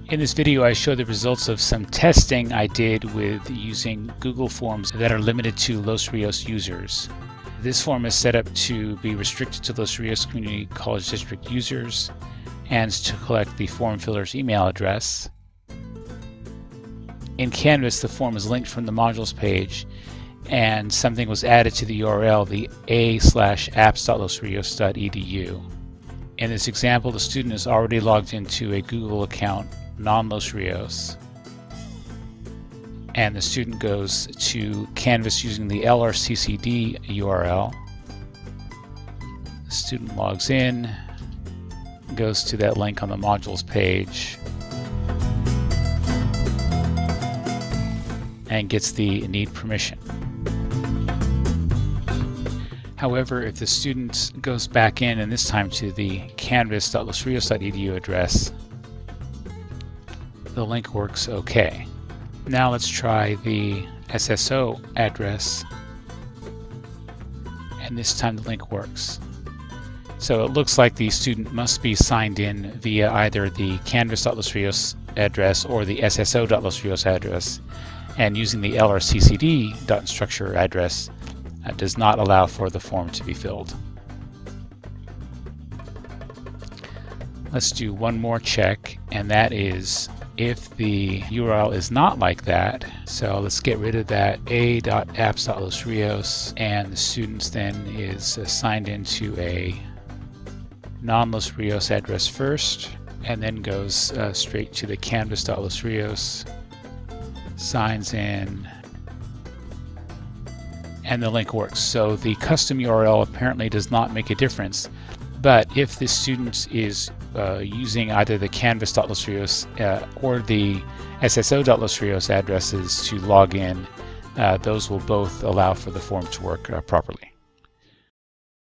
In this video, I show the results of some testing I did with using Google Forms that are limited to Los Rios users. This form is set up to be restricted to Los Rios Community College District users and to collect the form filler's email address. In Canvas, the form is linked from the modules page, and something was added to the URL, the a/apps.losrios.edu. In this example, the student is already logged into a Google account, non-Los Rios, and the student goes to Canvas using the lrccd URL. The student logs in, goes to that link on the modules page, and gets the need permission. However, if the student goes back in, and this time to the canvas.losrios.edu address, the link works okay. Now let's try the SSO address, and this time the link works. So it looks like the student must be signed in via either the canvas.losrios address or the sso.losrios address, and using the lrccd.instructure address does not allow for the form to be filled. Let's do one more check, and that is if the URL is not like that. So let's get rid of that a.apps.losrios, and the student then is signed into a non-Los Rios address first, and then goes straight to the canvas.losrios, signs in, and the link works. So the custom URL apparently does not make a difference, but if the student is using either the canvas.losrios or the sso.losrios addresses to log in, those will both allow for the form to work properly.